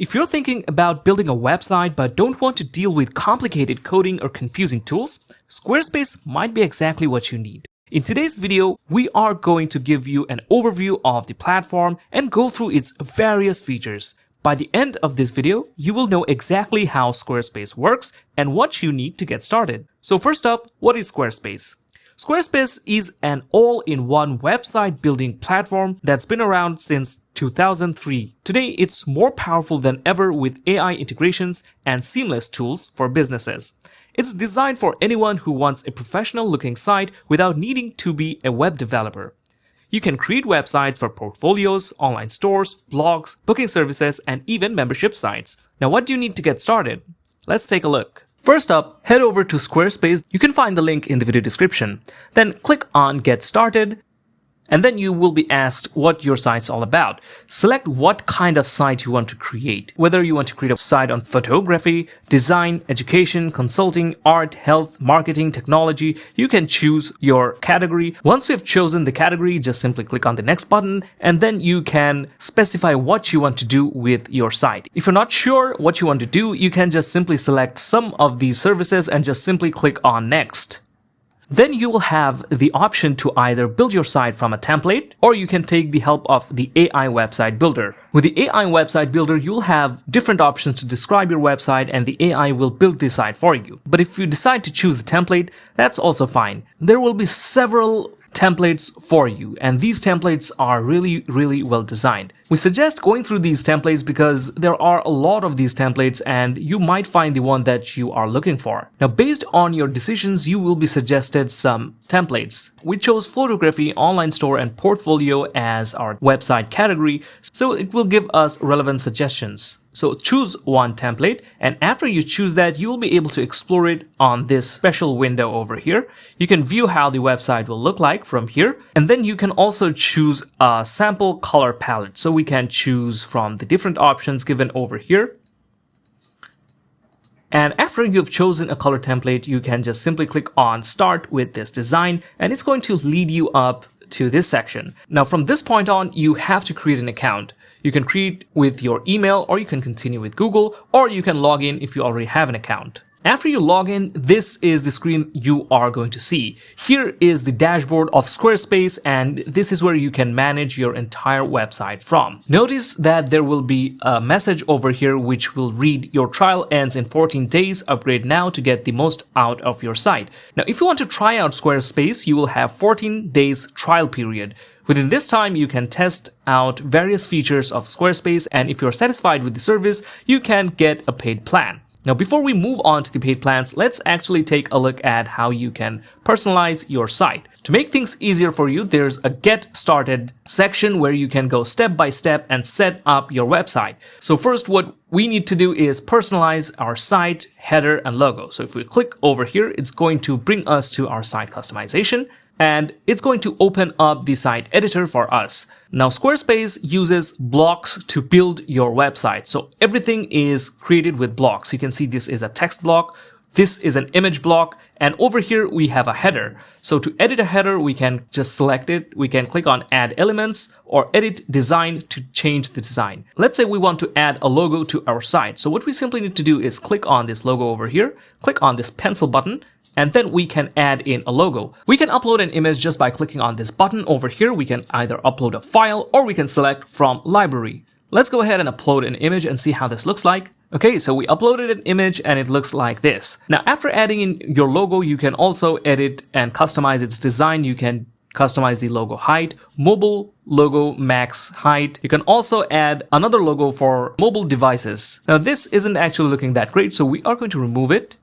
If you're thinking about building a website but don't want to deal with complicated coding or confusing tools, Squarespace might be exactly what you need. In today's video, we are going to give you an overview of the platform and go through its various features. By the end of this video, you will know exactly how Squarespace works and what you need to get started. So first up, what is Squarespace? Squarespace is an all-in-one website building platform that's been around since 2003. Today, it's more powerful than ever with AI integrations and seamless tools for businesses. It's designed for anyone who wants a professional-looking site without needing to be a web developer. You can create websites for portfolios, online stores, blogs, booking services, and even membership sites. Now, what do you need to get started? Let's take a look. First up, head over to Squarespace. You can find the link in the video description. Then click on Get Started, and then you will be asked what your site's all about. Select what kind of site you want to create. Whether you want to create a site on photography, design, education, consulting, art, health, marketing, technology, you can choose your category. Once you have chosen the category, just simply click on the next button, and then you can specify what you want to do with your site. If you're not sure what you want to do, you can just simply select some of these services and just simply click on Next. Then you will have the option to either build your site from a template, or you can take the help of the AI website builder. With the AI website builder, you'll have different options to describe your website and the AI will build the site for you. But if you decide to choose the template, that's also fine. There will be several templates for you, and these templates are really well designed. We suggest going through these templates because there are a lot of these templates and you might find the one that you are looking for. Now, based on your decisions, you will be suggested some templates. We chose photography, online store, and portfolio as our website category, so it will give us relevant suggestions. So choose one template, and after you choose that, you will be able to explore it on this special window over here. You can view how the website will look like from here, and then you can also choose a sample color palette. So we can choose from the different options given over here. And after you've chosen a color template, you can just simply click on Start with this design, and it's going to lead you up to this section. Now, from this point on, you have to create an account. You can create with your email, or you can continue with Google, or you can log in if you already have an account. After you log in, this is the screen you are going to see. Here is the dashboard of Squarespace, and this is where you can manage your entire website from. Notice that there will be a message over here which will read, "Your trial ends in 14 days. Upgrade now to get the most out of your site." Now, if you want to try out Squarespace, you will have 14 days trial period. Within this time, you can test out various features of Squarespace, and if you're satisfied with the service, you can get a paid plan. Now, before we move on to the paid plans, let's actually take a look at how you can personalize your site. To make things easier for you, there's a Get Started section where you can go step by step and set up your website. So first, what we need to do is personalize our site, header, and logo. So if we click over here, it's going to bring us to our site customization, and it's going to open up the site editor for us. Now, Squarespace uses blocks to build your website. So everything is created with blocks. You can see this is a text block, this is an image block, and over here we have a header. So to edit a header, we can just select it. We can click on Add Elements or Edit Design to change the design. Let's say we want to add a logo to our site. So what we simply need to do is click on this logo over here, click on this pencil button, and then we can add in a logo. We can upload an image just by clicking on this button over here. We can either upload a file or we can select from library. Let's go ahead and upload an image and see how this looks like. Okay, so we uploaded an image and it looks like this. Now, after adding in your logo, you can also edit and customize its design. You can customize the logo height, mobile logo max height. You can also add another logo for mobile devices. Now, this isn't actually looking that great, so we are going to remove it.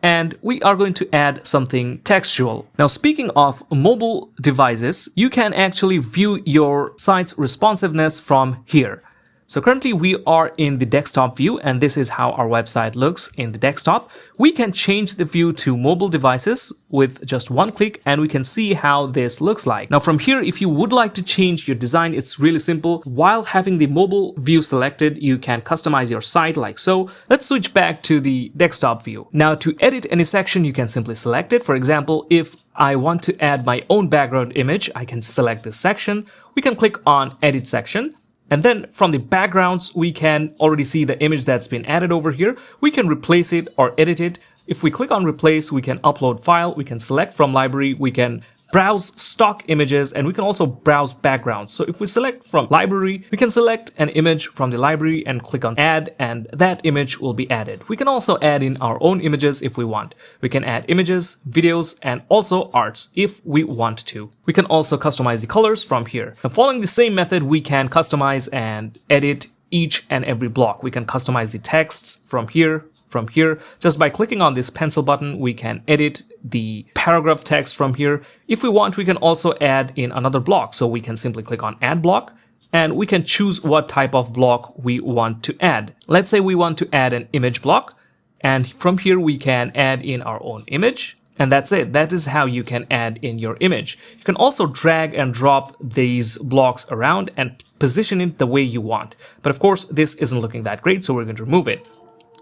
And we are going to add something textual. Now, speaking of mobile devices, you can actually view your site's responsiveness from here. So currently we are in the desktop view, and this is how our website looks in the desktop. We can change the view to mobile devices with just one click, and we can see how this looks like. Now from here, if you would like to change your design, it's really simple. While having the mobile view selected, you can customize your site like so. Let's switch back to the desktop view. Now, to edit any section, you can simply select it. For example, if I want to add my own background image, I can select this section. We can click on Edit Section. And then from the backgrounds, we can already see the image that's been added over here. We can replace it or edit it. If we click on replace, we can upload file, we can select from library, we can browse stock images, and we can also browse backgrounds. So if we select from library, we can select an image from the library and click on add, and that image will be added. We can also add in our own images if we want. We can add images, videos, and also arts if we want to. We can also customize the colors from here. Now, following the same method, we can customize and edit each and every block. We can customize the texts from here. Just by clicking on this pencil button, we can edit the paragraph text from here. If we want, we can also add in another block. So we can simply click on add block and we can choose what type of block we want to add. Let's say we want to add an image block, and from here we can add in our own image. And that's it. That is how you can add in your image. You can also drag and drop these blocks around and position it the way you want. But of course, this isn't looking that great, so we're going to remove it.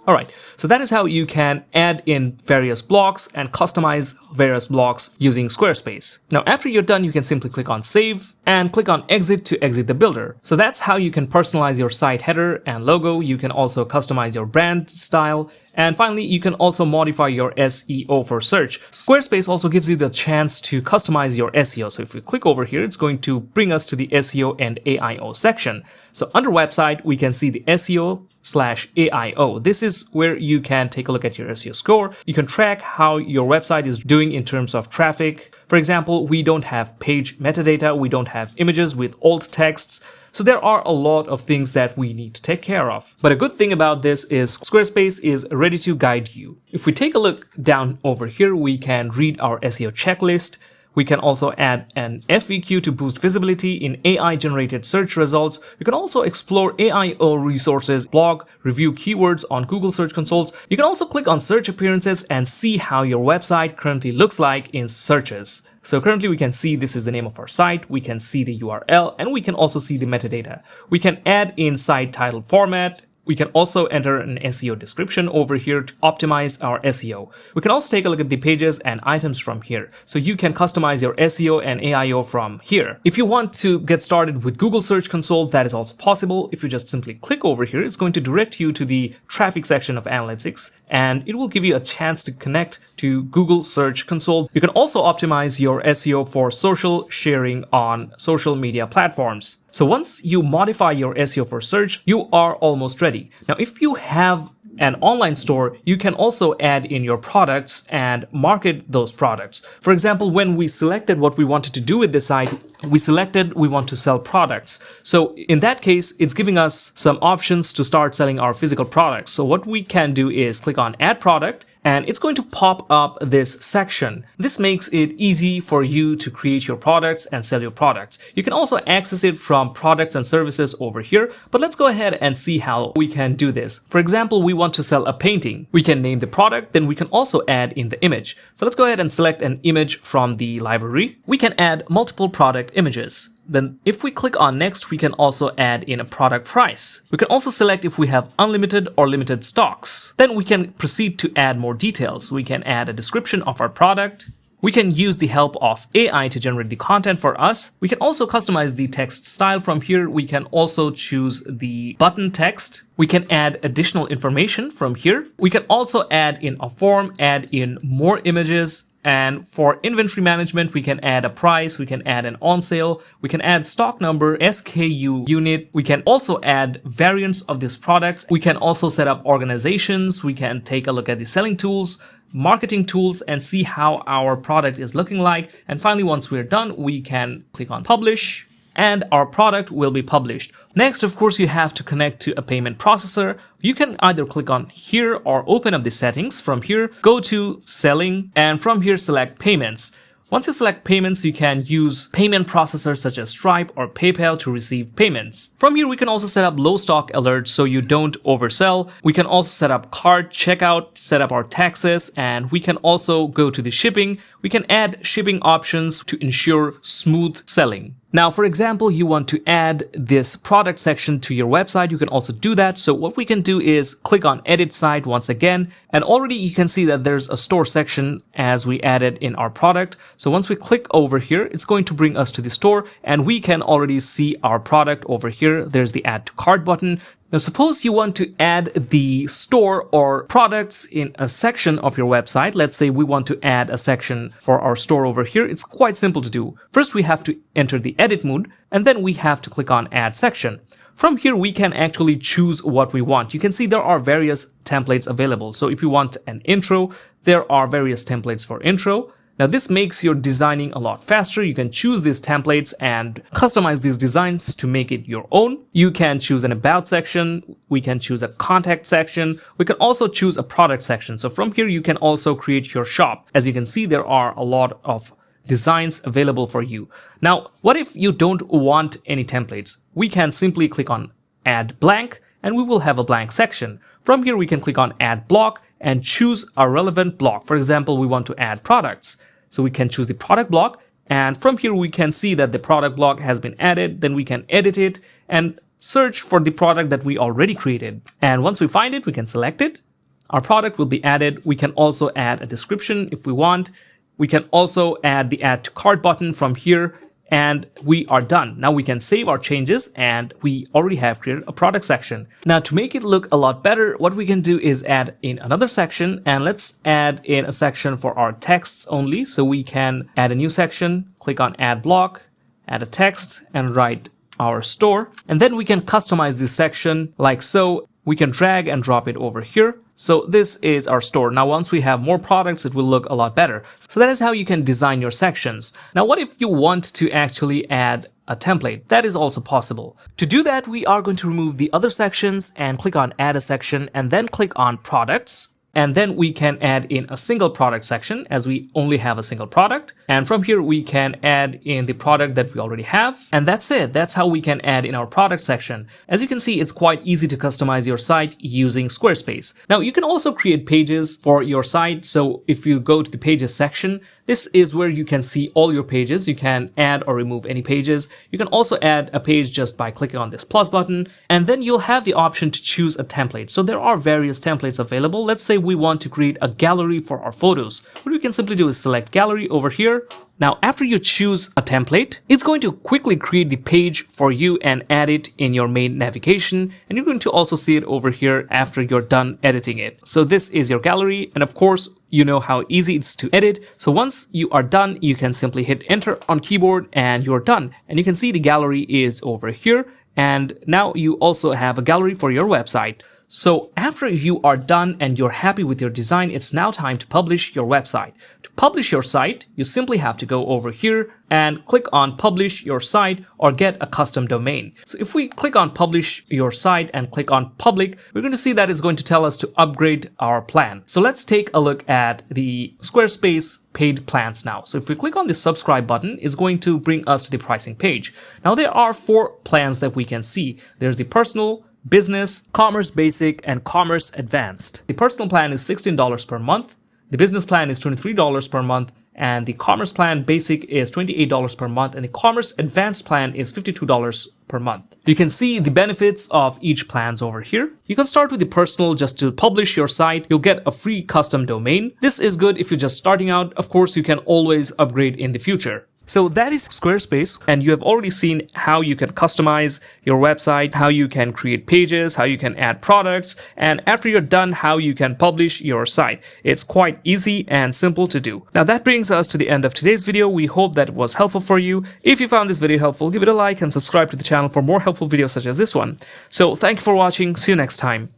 All right, so that is how you can add in various blocks and customize various blocks using Squarespace. Now, after you're done, you can simply click on save and click on exit to exit the builder. So that's how you can personalize your site header and logo. You can also customize your brand style. And finally, you can also modify your SEO for search. Squarespace also gives you the chance to customize your SEO. So if we click over here, it's going to bring us to the SEO and AIO section. So under website, we can see the SEO/AIO. This is where you can take a look at your SEO score. You can track how your website is doing in terms of traffic. For example, we don't have page metadata. We don't have images with alt texts. So there are a lot of things that we need to take care of. But a good thing about this is Squarespace is ready to guide you. If we take a look down over here, we can read our SEO checklist. We can also add an FAQ to boost visibility in AI-generated search results. You can also explore AIO resources, blog, review keywords on Google Search Consoles. You can also click on search appearances and see how your website currently looks like in searches. So currently we can see this is the name of our site, we can see the URL, and we can also see the metadata. We can add in site title format. We can also enter an SEO description over here to optimize our SEO. We can also take a look at the pages and items from here. So you can customize your SEO and AIO from here. If you want to get started with Google Search Console, that is also possible. If you just simply click over here, it's going to direct you to the traffic section of analytics, and it will give you a chance to connect to Google Search Console. You can also optimize your SEO for social sharing on social media platforms. So once you modify your SEO for search, you are almost ready. Now, if you have an online store, you can also add in your products and market those products. For example, when we selected what we wanted to do with the site, we selected we want to sell products. So in that case, it's giving us some options to start selling our physical products. So what we can do is click on add product, and it's going to pop up this section. This makes it easy for you to create your products and sell your products. You can also access it from products and services over here, but let's go ahead and see how we can do this. For example, we want to sell a painting. We can name the product, then we can also add in the image. So let's go ahead and select an image from the library. We can add multiple product images. Then if we click on next, we can also add in a product price. We can also select if we have unlimited or limited stocks. Then we can proceed to add more details. We can add a description of our product. We can use the help of AI to generate the content for us. We can also customize the text style from here. We can also choose the button text. We can add additional information from here. We can also add in a form, add in more images. And for inventory management, we can add a price, we can add an on sale, we can add stock number, SKU unit. We can also add variants of this product. We can also set up organizations. We can take a look at the selling tools, marketing tools, and see how our product is looking like. And finally, once we're done, we can click on publish, and our product will be published. Next, of course, you have to connect to a payment processor. You can either click on here or open up the settings. From here, go to selling, and from here, select payments. Once you select payments, you can use payment processors such as Stripe or PayPal to receive payments. From here, we can also set up low stock alerts so you don't oversell. We can also set up cart checkout, set up our taxes, and we can also go to the shipping. We can add shipping options to ensure smooth selling. Now, for example, you want to add this product section to your website. You can also do that. So what we can do is click on edit site once again. And already you can see that there's a store section as we added in our product. So once we click over here, it's going to bring us to the store and we can already see our product over here. There's the add to cart button. Now, suppose you want to add the store or products in a section of your website. Let's say we want to add a section for our store over here. It's quite simple to do. First, we have to enter the edit mode, and then we have to click on add section. From here, we can actually choose what we want. You can see there are various templates available. So if you want an intro, there are various templates for intro. Now, this makes your designing a lot faster. You can choose these templates and customize these designs to make it your own. You can choose an about section. We can choose a contact section. We can also choose a product section. So from here, you can also create your shop. As you can see, there are a lot of designs available for you. Now, what if you don't want any templates? We can simply click on add blank and we will have a blank section. From here, we can click on add block and choose a relevant block. For example, we want to add products. So we can choose the product block. And from here, we can see that the product block has been added. Then we can edit it and search for the product that we already created. And once we find it, we can select it. Our product will be added. We can also add a description if we want. We can also add the add to cart button from here. And we are done. Now we can save our changes and we already have created a product section. Now to make it look a lot better, what we can do is add in another section, and let's add in a section for our texts only. So we can add a new section, click on add block, add a text and write our store. And then we can customize this section like so. We can drag and drop it over here. So this is our store. Now, once we have more products, it will look a lot better. So that is how you can design your sections. Now, what if you want to actually add a template? That is also possible. To do that, we are going to remove the other sections and click on add a section and then click on products. And then we can add in a single product section as we only have a single product. And from here, we can add in the product that we already have. And that's it. That's how we can add in our product section. As you can see, it's quite easy to customize your site using Squarespace. Now, you can also create pages for your site. So if you go to the pages section, this is where you can see all your pages. You can add or remove any pages. You can also add a page just by clicking on this plus button. And then you'll have the option to choose a template. So there are various templates available. Let's say we want to create a gallery for our photos. What we can simply do is select gallery over here. Now, after you choose a template, it's going to quickly create the page for you and add it in your main navigation. And you're going to also see it over here after you're done editing it. So this is your gallery. And of course, you know how easy it's to edit. So once you are done, you can simply hit enter on keyboard and you're done. And you can see the gallery is over here. And now you also have a gallery for your website. So after you are done and you're happy with your design, it's now time to publish your website. To publish your site, you simply have to go over here and click on publish your site or get a custom domain. So if we click on publish your site and click on public, we're going to see that it's going to tell us to upgrade our plan. So let's take a look at the Squarespace paid plans now. So if we click on the subscribe button, it's going to bring us to the pricing page. Now there are 4 plans that we can see. There's the personal, business, commerce basic, and commerce advanced. The personal plan is $16 per month. The business plan is $23 per month. And the commerce plan basic is $28 per month. And the commerce advanced plan is $52 per month. You can see the benefits of each plans over here. You can start with the personal just to publish your site. You'll get a free custom domain. This is good if you're just starting out. Of course, you can always upgrade in the future. So that is Squarespace, and you have already seen how you can customize your website, how you can create pages, how you can add products, and after you're done, how you can publish your site. It's quite easy and simple to do. Now that brings us to the end of today's video. We hope that it was helpful for you. If you found this video helpful, give it a like and subscribe to the channel for more helpful videos such as this one. So thank you for watching. See you next time.